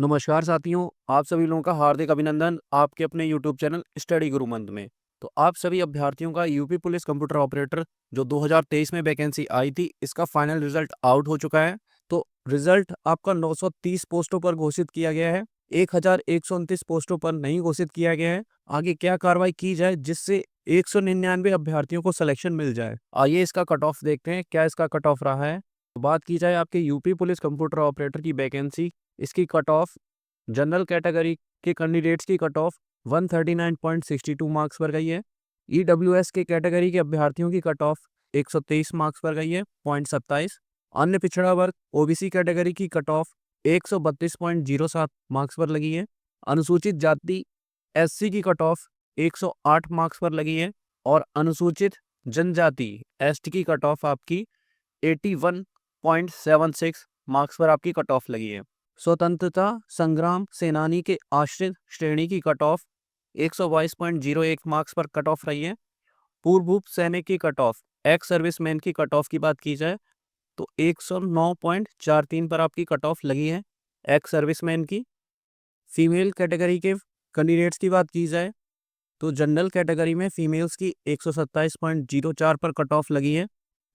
नमस्कार साथियों, आप सभी लोगों का हार्दिक अभिनंदन आपके अपने यूट्यूब चैनल स्टडी गुरु मंत्र में। तो आप सभी अभ्यर्थियों का यूपी पुलिस कंप्यूटर ऑपरेटर जो 2023 में वैकेंसी आई थी, इसका फाइनल रिजल्ट आउट हो चुका है। तो रिजल्ट आपका 930 पोस्टों पर घोषित किया गया है, 1129 पोस्टों पर नहीं घोषित किया गया है। आगे क्या कार्रवाई की जाए जिससे 199 अभ्यर्थियों को सिलेक्शन मिल जाए। आइए इसका कट ऑफ देखते हैं, क्या इसका कट ऑफ रहा है। तो बात की जाए आपके यूपी पुलिस कंप्यूटर ऑपरेटर की वैकेंसी, इसकी कट ऑफ जनरल कैटेगरी के कैंडिडेट्स की कट ऑफ 139.62 मार्क्स पर गई है। ईडब्ल्यूएस के कैटेगरी के अभ्यर्थियों की कट ऑफ 123 मार्क्स पर गई है, 0.27। अन्य पिछड़ा वर्ग ओबीसी कैटेगरी की कट ऑफ 132.07 मार्क्स पर लगी है। अनुसूचित जाति एससी की कट ऑफ 108 मार्क्स पर लगी है और अनुसूचित जनजाति एसटी की कट ऑफ आपकी 81.76 मार्क्स पर आपकी कट ऑफ लगी है। स्वतंत्रता संग्राम सेनानी के आश्रित श्रेणी की कट ऑफ 122.01 मार्क्स पर कट ऑफ रही है। पूर्व सैनिक की कट ऑफ, एक्स सर्विसमैन की कट ऑफ की बात की जाए तो 109.43 पर आपकी कट ऑफ लगी है एक्स सर्विसमैन की। फीमेल कैटेगरी के कैंडिडेट्स की बात की जाए तो जनरल कैटेगरी में फीमेल्स की 127.04 पर कट ऑफ लगी है।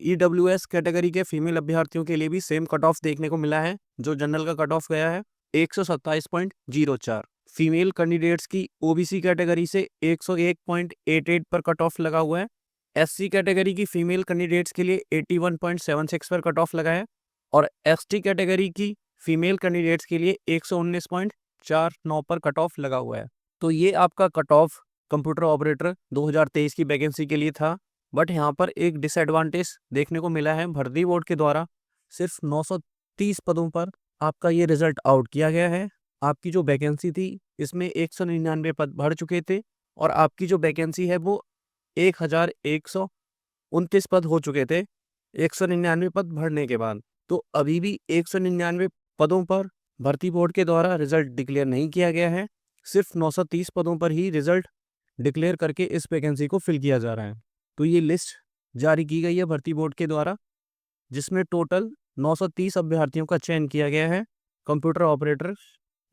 ईडब्ल्यूएस कैटेगरी के फीमेल अभ्यर्थियों के लिए भी सेम कट ऑफ देखने को मिला है, जो जनरल का कट ऑफ गया है 127.04। फीमेल कैंडिडेट्स की ओबीसी कैटेगरी से 101.88 पर कट ऑफ लगा हुआ है। एससी कैटेगरी की फीमेल कैंडिडेट्स के लिए 81.76 पर कट ऑफ लगा है और एसटी कैटेगरी की फीमेल कैंडिडेट्स के लिए 119.49 पर कट ऑफ लगा हुआ है। तो ये आपका कट ऑफ कंप्यूटर ऑपरेटर 2023 की वैकेंसी के लिए था। बट यहाँ पर एक डिसएडवांटेज देखने को मिला है, भर्ती बोर्ड के द्वारा सिर्फ 930 पदों पर आपका ये रिजल्ट आउट किया गया है। आपकी जो वैकेंसी थी इसमें 199 पद भर चुके थे और आपकी जो वैकेंसी है वो 1129 पद हो चुके थे 199 पद भरने के बाद। तो अभी भी 199 पदों पर भर्ती बोर्ड के द्वारा रिजल्ट डिक्लेयर नहीं किया गया है। सिर्फ 930 पदों पर ही रिजल्ट डिक्लेयर करके इस वैकेंसी को फिल किया जा रहा है। तो ये लिस्ट जारी की गई है भर्ती बोर्ड के द्वारा, जिसमें टोटल 930 अभ्यर्थियों का चयन किया गया है कंप्यूटर ऑपरेटर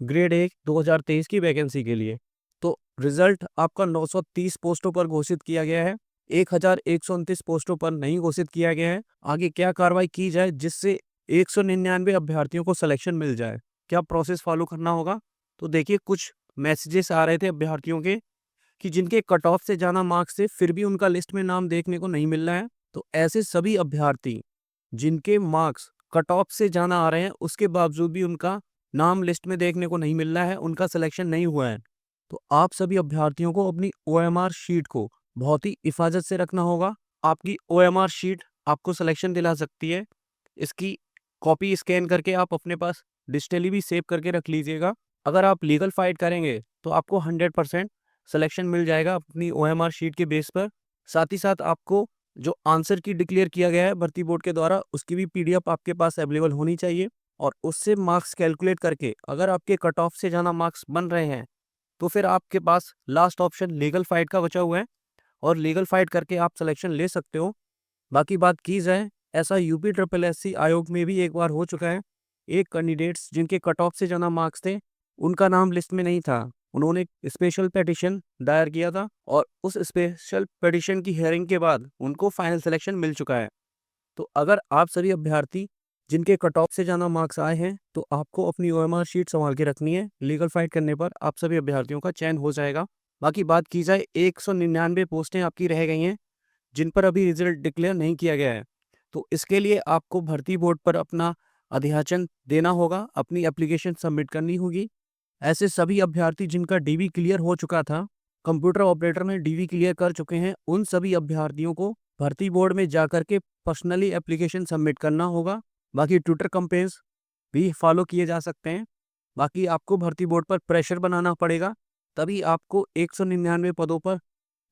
ग्रेड 1 2023 की वैकेंसी के लिए। तो रिजल्ट आपका 930 पोस्टों पर घोषित किया गया है, 1129 पोस्टों पर नहीं घोषित किया गया है। आगे क्या कार्रवाई की जाए जिससे 199 अभ्यर्थियों को सिलेक्शन मिल जाए, क्या प्रोसेस फॉलो करना होगा। तो देखिए, कुछ मैसेजेस आ रहे थे अभ्यर्थियों के कि जिनके कट ऑफ से ज़्यादा मार्क्स थे फिर भी उनका लिस्ट में नाम देखने को नहीं मिल रहा है। तो ऐसे सभी अभ्यर्थी जिनके मार्क्स कट ऑफ से ज़्यादा आ रहे हैं उसके बावजूद भी उनका नाम लिस्ट में देखने को नहीं मिल रहा है, उनका सिलेक्शन नहीं हुआ है, तो आप सभी अभ्यर्थियों को अपनी ओएमआर शीट को बहुत ही हिफाजत से रखना होगा। आपकी ओएमआर शीट आपको सिलेक्शन दिला सकती है। इसकी कॉपी स्कैन करके आप अपने पास डिजिटली भी सेव करके रख लीजिएगा। अगर आप लीगल फाइट करेंगे तो आपको 100% सिलेक्शन मिल जाएगा अपनी ओएमआर शीट के बेस पर। साथ ही साथ आपको जो आंसर की डिक्लेयर किया गया है भर्ती बोर्ड के द्वारा उसकी भी पीडीएफ आपके पास अवेलेबल होनी चाहिए और उससे मार्क्स कैलकुलेट करके अगर आपके कट ऑफ से ज़्यादा मार्क्स बन रहे हैं तो फिर आपके पास लास्ट ऑप्शन लीगल फाइट का बचा हुआ है और लीगल फाइट करके आप सिलेक्शन ले सकते हो। बाकी बात की जाए, ऐसा यूपी ट्रिपल एससी आयोग में भी एक बार हो चुका है। एक कैंडिडेट्स जिनके कट ऑफ से ज़्यादा मार्क्स थे उनका नाम लिस्ट में नहीं था, उन्होंने स्पेशल पिटीशन दायर किया था और उस स्पेशल पिटीशन की हियरिंग के बाद उनको फाइनल सिलेक्शन मिल चुका है। तो अगर आप सभी अभ्यर्थी जिनके कट ऑफ से ज़्यादा मार्क्स आए हैं तो आपको अपनी ओएमआर शीट संभाल के रखनी है। लीगल फाइट करने पर आप सभी अभ्यर्थियों का चयन हो जाएगा। बाकी बात की जाए, 199 पोस्टें आपकी रह गई हैं जिन पर अभी रिजल्ट डिक्लेयर नहीं किया गया है। तो इसके लिए आपको भर्ती बोर्ड पर अपना अध्याचन देना होगा, अपनी एप्लीकेशन सबमिट करनी होगी। ऐसे सभी अभ्यर्थी जिनका डीवी क्लियर हो चुका था, कंप्यूटर ऑपरेटर में डीवी क्लियर कर चुके हैं, उन सभी अभ्यर्थियों को भर्ती बोर्ड में जाकर के पर्सनली एप्लीकेशन सबमिट करना होगा। बाकी ट्विटर कैंपेन्स भी फॉलो किए जा सकते हैं। बाकी आपको भर्ती बोर्ड पर प्रेशर बनाना पड़ेगा, तभी आपको 199 पदों पर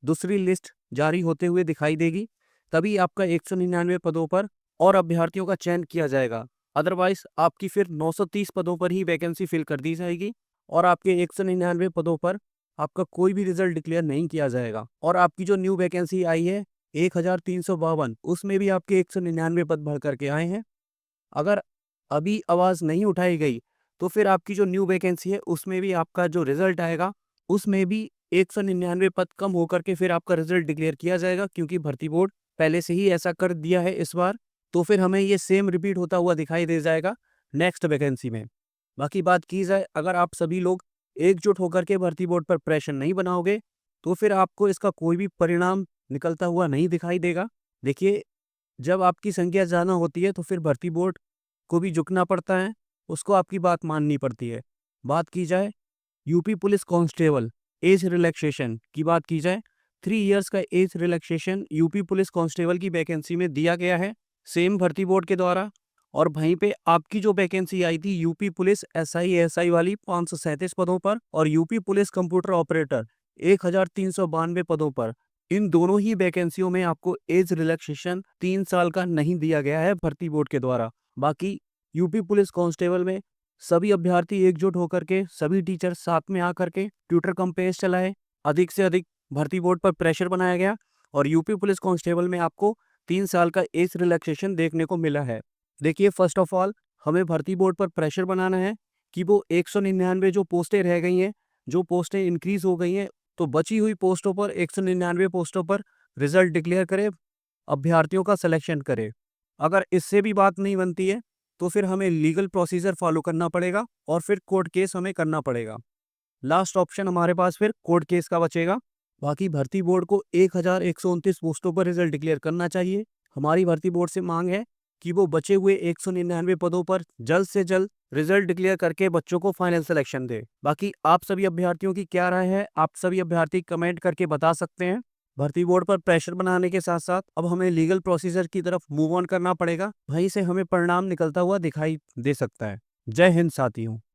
दूसरी लिस्ट जारी होते हुए दिखाई देगी, तभी आपका 199 पदों पर और अभ्यर्थियों का चयन किया जाएगा। अदरवाइज आपकी फिर 930 पदों पर ही वैकेंसी फिल कर दी जाएगी और आपके 199 पदों पर आपका कोई भी रिजल्ट डिक्लेयर नहीं किया जाएगा। और आपकी जो न्यू वैकेंसी आई है 1352, उसमें भी आपके 199 पद भर करके आए हैं। अगर अभी आवाज़ नहीं उठाई गई तो फिर आपकी जो न्यू वैकेंसी है उसमें भी आपका जो रिजल्ट आएगा उसमें भी 199 पद कम होकर के फिर आपका रिजल्ट डिक्लेयर किया जाएगा, क्योंकि भर्ती बोर्ड पहले से ही ऐसा कर दिया है इस बार। तो फिर हमें ये सेम रिपीट होता हुआ दिखाई दे जाएगा नेक्स्ट वैकेंसी में। बाकी बात की जाए, अगर आप सभी लोग एकजुट होकर के भर्ती बोर्ड पर प्रेशर नहीं बनाओगे तो फिर आपको इसका कोई भी परिणाम निकलता हुआ नहीं दिखाई देगा। देखिए, जब आपकी संख्या ज़्यादा होती है तो फिर भर्ती बोर्ड को भी झुकना पड़ता है, उसको आपकी बात माननी पड़ती है। बात की जाए UP police constable age relaxation की, बात की जाए 3 इयर्स का age relaxation UP police constable की वैकेंसी में दिया गया है सेम भर्ती बोर्ड के द्वारा। और वहीं पे आपकी जो वैकेंसी आई थी यूपी पुलिस एसआई एएसआई वाली 537 पदों पर और यूपी पुलिस कंप्यूटर ऑपरेटर 1392 पदों पर, इन दोनों ही वैकेंसियों में आपको एज रिलैक्सेशन 3 साल का नहीं दिया गया है भर्ती बोर्ड के द्वारा। बाकी यूपी पुलिस कांस्टेबल में सभी अभ्यर्थी एकजुट होकर के, सभी टीचर साथ में आकर के ट्यूटर कम पेज चलाए, अधिक से अधिक भर्ती बोर्ड पर प्रेशर बनाया गया और यूपी पुलिस कांस्टेबल में आपको 3 साल का एज रिलैक्सेशन देखने को मिला है। देखिए, फर्स्ट ऑफ ऑल हमें भर्ती बोर्ड पर प्रेशर बनाना है कि वो 199 जो पोस्टें रह गई हैं, जो पोस्टें इंक्रीज हो गई हैं, तो बची हुई पोस्टों पर 199 पोस्टों पर रिजल्ट डिक्लेयर करे, अभ्यर्थियों का सिलेक्शन करे। अगर इससे भी बात नहीं बनती है तो फिर हमें लीगल प्रोसीजर फॉलो करना पड़ेगा और फिर कोर्ट केस हमें करना पड़ेगा। लास्ट ऑप्शन हमारे पास फिर कोर्ट केस का बचेगा। बाकी भर्ती बोर्ड को 1129 पोस्टों पर रिजल्ट डिक्लेयर करना चाहिए। हमारी भर्ती बोर्ड से मांग है कि वो बचे हुए 199 पदों पर जल्द से जल्द रिजल्ट डिक्लेयर करके बच्चों को फाइनल सिलेक्शन दे। बाकी आप सभी अभ्यर्थियों की क्या राय है, आप सभी अभ्यर्थी कमेंट करके बता सकते हैं। भर्ती बोर्ड पर प्रेशर बनाने के साथ साथ अब हमें लीगल प्रोसीजर की तरफ मूव ऑन करना पड़ेगा, वहीं से हमें परिणाम निकलता हुआ दिखाई दे सकता है। जय हिंद साथियों।